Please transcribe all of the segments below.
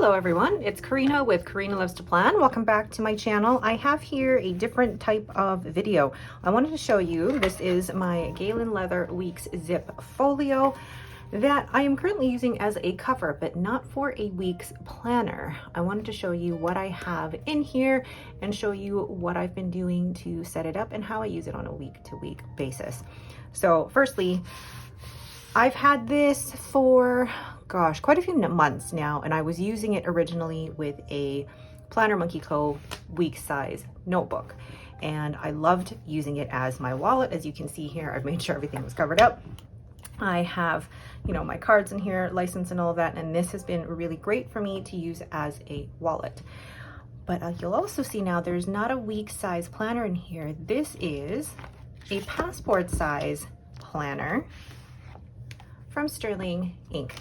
Hello everyone, it's Karina with Karina Loves to Plan. Welcome back to my channel. I have here a different type of video. I wanted to show you, this is my Galen Leather Weeks Zip Folio that I am currently using as a cover, but not for a week's planner. I wanted to show you what I have in here and show you what I've been doing to set it up and how I use it on a week-to-week basis. So firstly, I've had this for, gosh, quite a few months now, and I was using it originally with a Planner Monkey Co. week size notebook. And I loved using it as my wallet. As you can see here, I've made sure everything was covered up. I have, my cards in here, license and all of that, and this has been really great for me to use as a wallet. But you'll also see now there's not a week size planner in here. This is a passport size planner from Sterling Ink.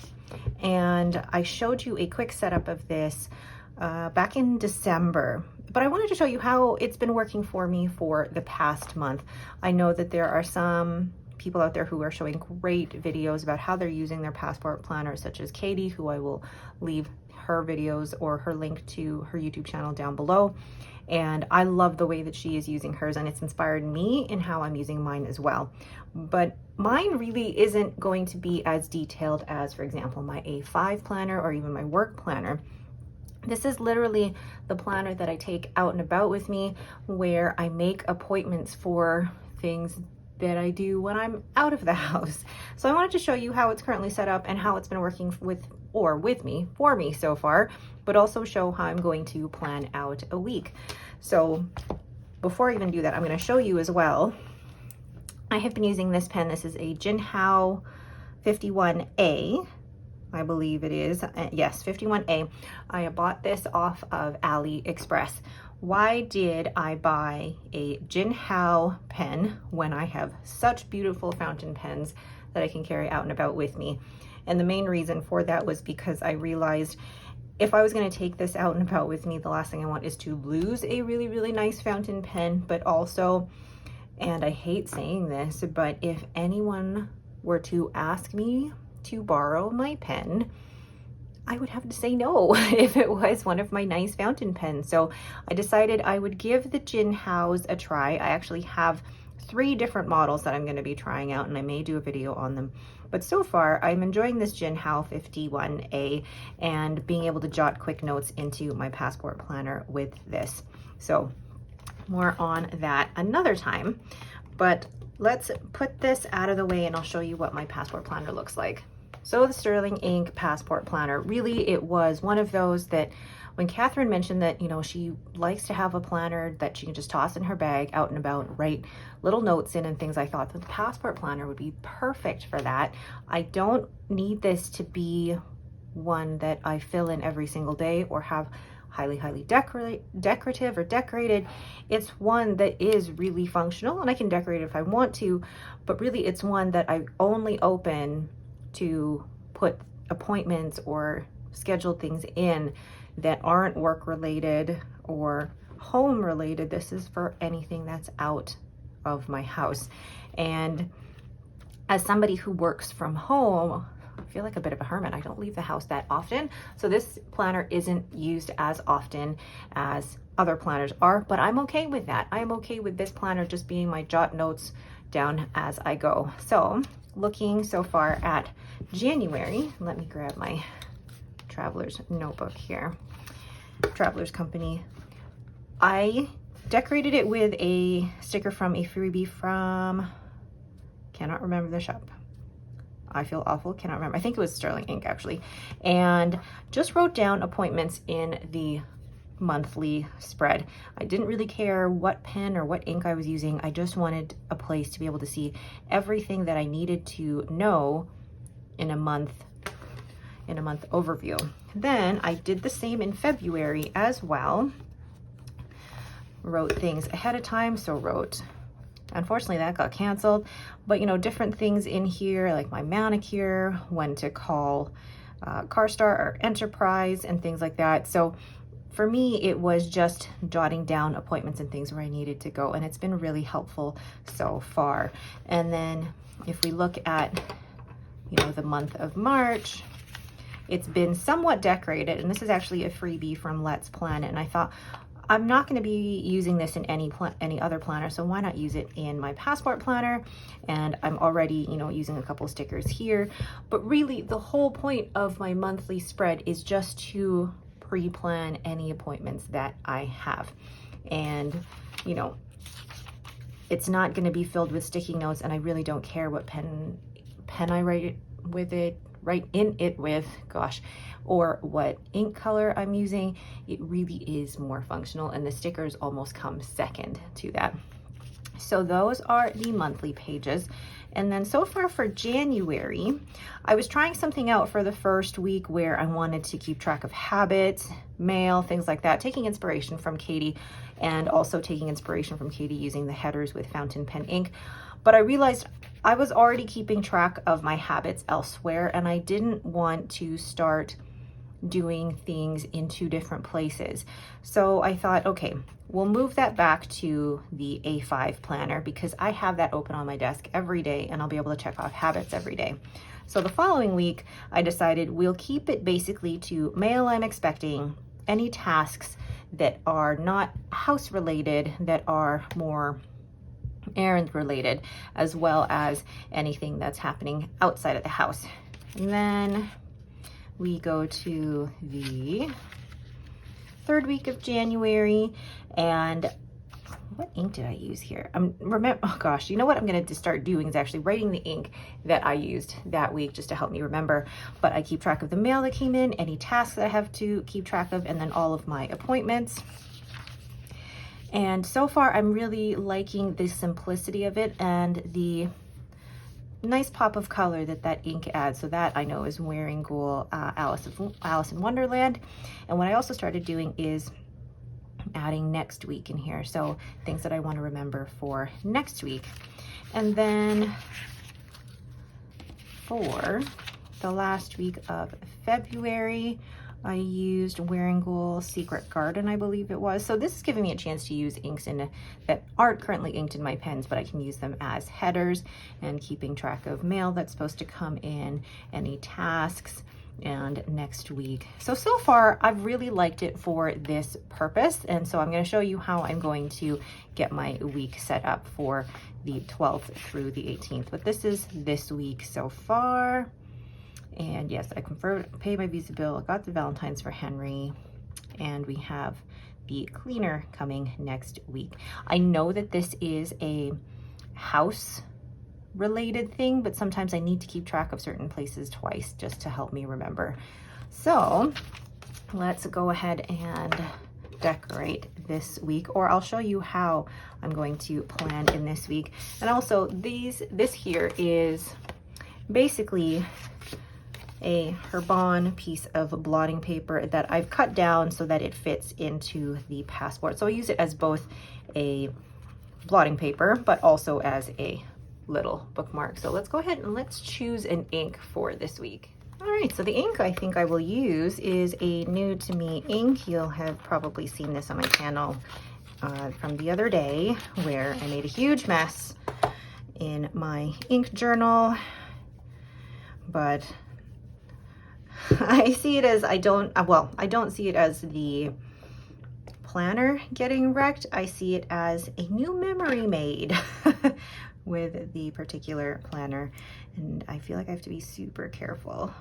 And I showed you a quick setup of this back in December, but I wanted to show you how it's been working for me for the past month. I know that there are some people out there who are showing great videos about how they're using their passport planner, such as Katie, who I will leave her videos or her link to her YouTube channel down below. And I love the way that she is using hers, and it's inspired me in how I'm using mine as well. But mine really isn't going to be as detailed as, for example, my A5 planner or even my work planner. This is literally the planner that I take out and about with me, where I make appointments for things that I do when I'm out of the house. So I wanted to show you how it's currently set up and how it's been working for me so far, but also show how I'm going to plan out a week. So before I even do that, I'm going to show you as well. I have been using this pen. This is a Jinhao 51A, I believe it is. Yes, 51A. I bought this off of AliExpress. Why did I buy a Jinhao pen when I have such beautiful fountain pens that I can carry out and about with me? And the main reason for that was because I realized if I was going to take this out and about with me, the last thing I want is to lose a really, really nice fountain pen. But also, and I hate saying this, but if anyone were to ask me to borrow my pen, I would have to say no if it was one of my nice fountain pens. So I decided I would give the Jinhaos a try. I actually have 3 different models that I'm going to be trying out, and I may do a video on them. But so far, I'm enjoying this Jinhao 51A and being able to jot quick notes into my passport planner with this. So more on that another time. But let's put this out of the way and I'll show you what my passport planner looks like. So the Sterling Ink passport planner, really it was one of those that when Catherine mentioned that, she likes to have a planner that she can just toss in her bag out and about, write little notes in and things, I thought that the passport planner would be perfect for that. I don't need this to be one that I fill in every single day or have highly decorative or decorated. It's one that is really functional, and I can decorate it if I want to, but really it's one that I only open to put appointments or scheduled things in that aren't work related or home related. This is for anything that's out of my house. And as somebody who works from home, I feel like a bit of a hermit. I don't leave the house that often. So this planner isn't used as often as other planners are, but I'm okay with that. I'm okay with this planner just being my jot notes down as I go. So looking so far at January, let me grab my Traveler's notebook here. Traveler's Company. I decorated it with a sticker from a freebie from, cannot remember the shop. I feel awful, cannot remember. I think it was Sterling Ink actually. And just wrote down appointments in the monthly spread. I didn't really care what pen or what ink I was using. I just wanted a place to be able to see everything that I needed to know in a month overview. Then I did the same in February as well. Wrote things ahead of time, so wrote, unfortunately that got canceled, but different things in here like my manicure, when to call CarStar or Enterprise and things like that. So for me, it was just jotting down appointments and things where I needed to go, and it's been really helpful so far. And then if we look at, the month of March, It's been somewhat decorated, and this is actually a freebie from Let's Plan It, and I thought, I'm not going to be using this in any other planner, so why not use it in my passport planner? And I'm already, you know, using a couple of stickers here. But really, the whole point of my monthly spread is just to pre-plan any appointments that I have. And, you know, it's not going to be filled with sticky notes, and I really don't care what pen I write in it with, gosh, or what ink color I'm using. It really is more functional, and the stickers almost come second to that. So those are the monthly pages. And then so far for January, I was trying something out for the first week where I wanted to keep track of habits, mail, things like that, taking inspiration from Katie, and also taking inspiration from Katie using the headers with fountain pen ink. But I realized I was already keeping track of my habits elsewhere, and I didn't want to start doing things in two different places. So I thought, okay, we'll move that back to the A5 planner because I have that open on my desk every day, and I'll be able to check off habits every day. So the following week, I decided we'll keep it basically to mail I'm expecting, any tasks that are not house related, that are more errand related, as well as anything that's happening outside of the house. And then we go to the third week of January, and what ink did I use here? Oh gosh, you know what I'm going to start doing is actually writing the ink that I used that week just to help me remember. But I keep track of the mail that came in, any tasks that I have to keep track of, and then all of my appointments. And so far, I'm really liking the simplicity of it and the nice pop of color that ink adds. So that I know is Wearing Ghoul Alice in Wonderland. And what I also started doing is adding next week in here. So things that I want to remember for next week. And then for the last week of February, I used Wearing Ghoul Secret Garden, I believe it was. So this is giving me a chance to use inks that aren't currently inked in my pens, but I can use them as headers, and keeping track of mail that's supposed to come in, any tasks, and next week. So far, I've really liked it for this purpose. And so I'm going to show you how I'm going to get my week set up for the 12th through the 18th. But this is this week so far. And yes, I paid my Visa bill, got the Valentine's for Henry, and we have the cleaner coming next week. I know that this is a house related thing, but sometimes I need to keep track of certain places twice just to help me remember. So let's go ahead and decorate this week, or I'll show you how I'm going to plan in this week. And also this here is basically a Herbon piece of blotting paper that I've cut down so that it fits into the passport. So I use it as both a blotting paper, but also as a little bookmark. So let's go ahead and let's choose an ink for this week. All right, so the ink I think I will use is a new to me ink. You'll have probably seen this on my channel from the other day where I made a huge mess in my ink journal, but I see it as I don't see it as the planner getting wrecked. I see it as a new memory made with the particular planner, and I feel like I have to be super careful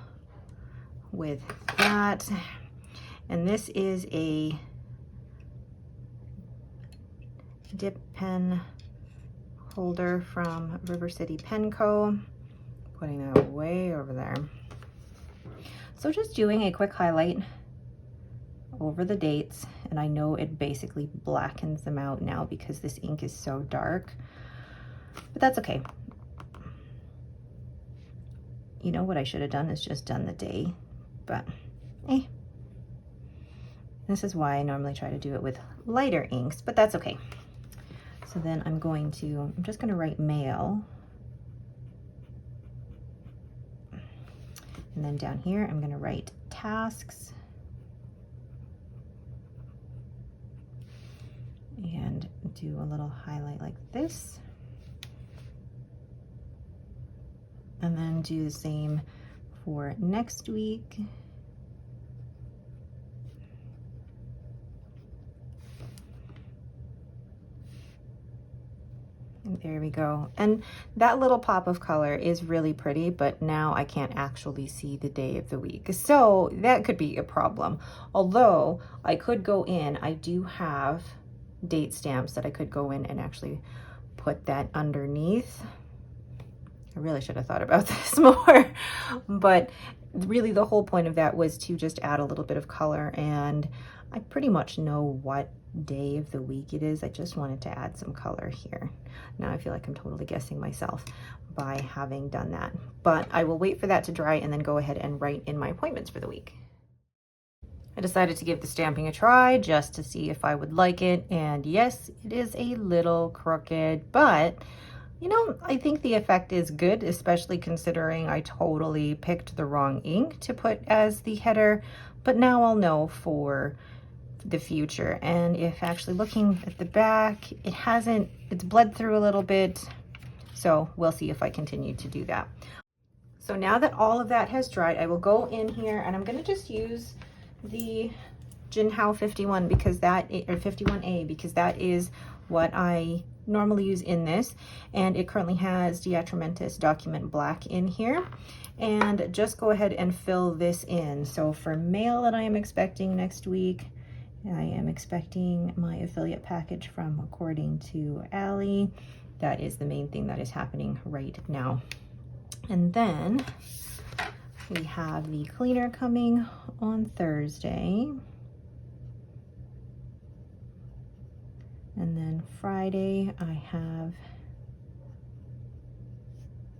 with that. And this is a dip pen holder from River City Pen Co. Putting that way over there. So just doing a quick highlight over the dates, and I know it basically blackens them out now because this ink is so dark, but that's okay. You know what I should have done is just done the day, but this is why I normally try to do it with lighter inks, but that's okay. So then I'm just going to write mail. And then down here, I'm going to write tasks. And do a little highlight like this. And then do the same for next week. There we go. And that little pop of color is really pretty, but now I can't actually see the day of the week. So that could be a problem. Although I could go in, I do have date stamps that I could go in and actually put that underneath. I really should have thought about this more, but really the whole point of that was to just add a little bit of color, and I pretty much know what day of the week it is. I just wanted to add some color here. Now I feel like I'm totally guessing myself by having done that, but I will wait for that to dry and then go ahead and write in my appointments for the week. I decided to give the stamping a try just to see if I would like it, and yes, it is a little crooked, but you know, I think the effect is good, especially considering I totally picked the wrong ink to put as the header, but now I'll know for the future. And if actually looking at the back, it's bled through a little bit, so we'll see if I continue to do that. So now that all of that has dried, I will go in here and I'm going to just use the Jinhao 51 because that, or 51A, because that is what I normally use in this, and it currently has Diatramentis Document Black in here. And just go ahead and fill this in. So for mail that I am expecting next week, I am expecting my affiliate package from According to Allie. That is the main thing that is happening right now. And then we have the cleaner coming on Thursday. And then Friday, I have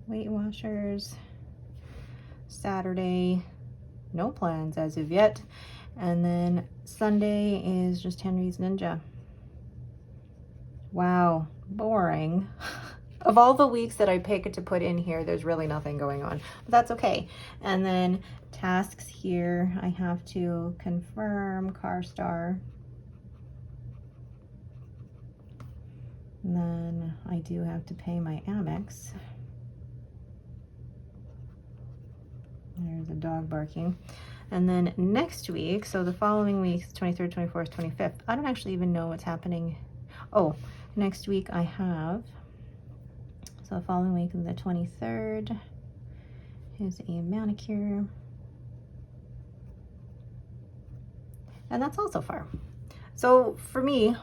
Weight Washers. Saturday, no plans as of yet. And then Sunday is just Henry's Ninja. Wow, boring. Of all the weeks that I pick to put in here, there's really nothing going on, but that's okay. And then tasks here, I have to confirm CarStar. And then I do have to pay my Amex. There's a dog barking. And then next week, so the following week, 23rd, 24th, 25th, I don't actually even know what's happening. Oh, next week I have, so the following week, the 23rd, is a manicure. And that's also far. So for me,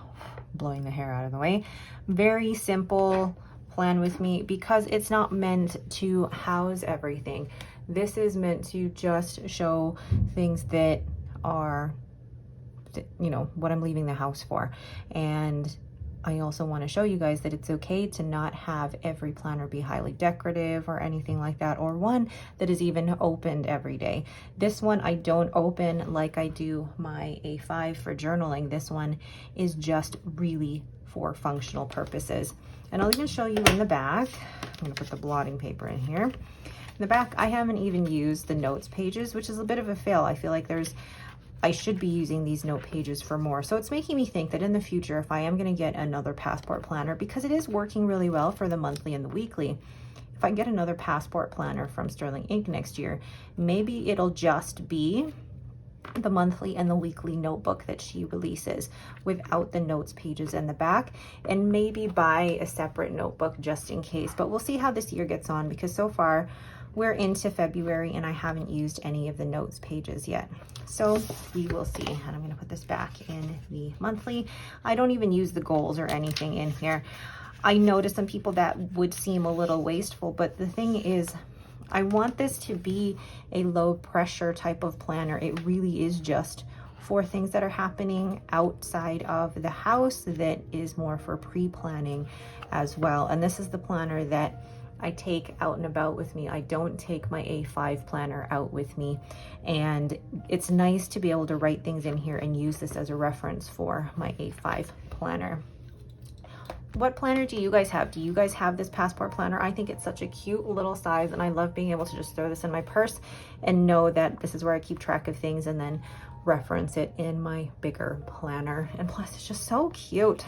blowing the hair out of the way, very simple plan with me because it's not meant to house everything. This is meant to just show things that are, you know, what I'm leaving the house for. And I also want to show you guys that it's okay to not have every planner be highly decorative or anything like that, or one that is even opened every day. This one I don't open like I do my A5 for journaling. This one is just really for functional purposes. And I'll even show you in the back. I'm going to put the blotting paper in here. In the back, I haven't even used the notes pages, which is a bit of a fail. I feel like I should be using these note pages for more. So it's making me think that in the future, if I am going to get another passport planner, because it is working really well for the monthly and the weekly, if I get another passport planner from Sterling Ink next year, maybe it'll just be the monthly and the weekly notebook that she releases without the notes pages in the back, and maybe buy a separate notebook just in case. But we'll see how this year gets on, because so far we're into February and I haven't used any of the notes pages yet. So we will see. And I'm going to put this back in the monthly. I don't even use the goals or anything in here. I know to some people that would seem a little wasteful, but the thing is, I want this to be a low pressure type of planner. It really is just for things that are happening outside of the house that is more for pre-planning as well. And this is the planner that I take out and about with me. I don't take my A5 planner out with me. And it's nice to be able to write things in here and use this as a reference for my A5 planner. What planner do you guys have? Do you guys have this passport planner? I think it's such a cute little size, and I love being able to just throw this in my purse and know that this is where I keep track of things and then reference it in my bigger planner. And plus, it's just so cute.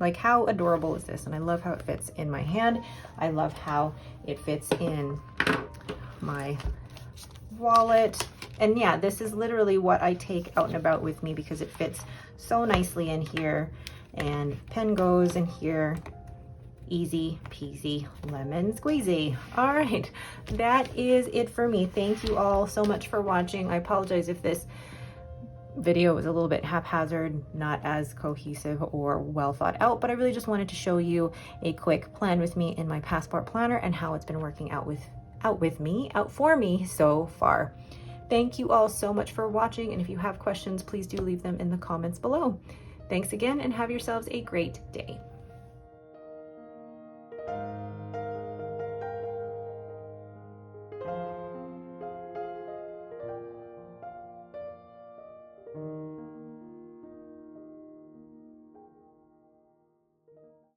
Like, how adorable is this? And I love how it fits in my hand. I love how it fits in my wallet. And yeah, this is literally what I take out and about with me because it fits so nicely in here. And pen goes in here. Easy peasy lemon squeezy. All right, that is it for me. Thank you all so much for watching. I apologize if this video was a little bit haphazard, not as cohesive or well thought out, but I really just wanted to show you a quick plan with me in my passport planner and how it's been working out for me so far. Thank you all so much for watching, and if you have questions, please do leave them in the comments below. Thanks again, and have yourselves a great day.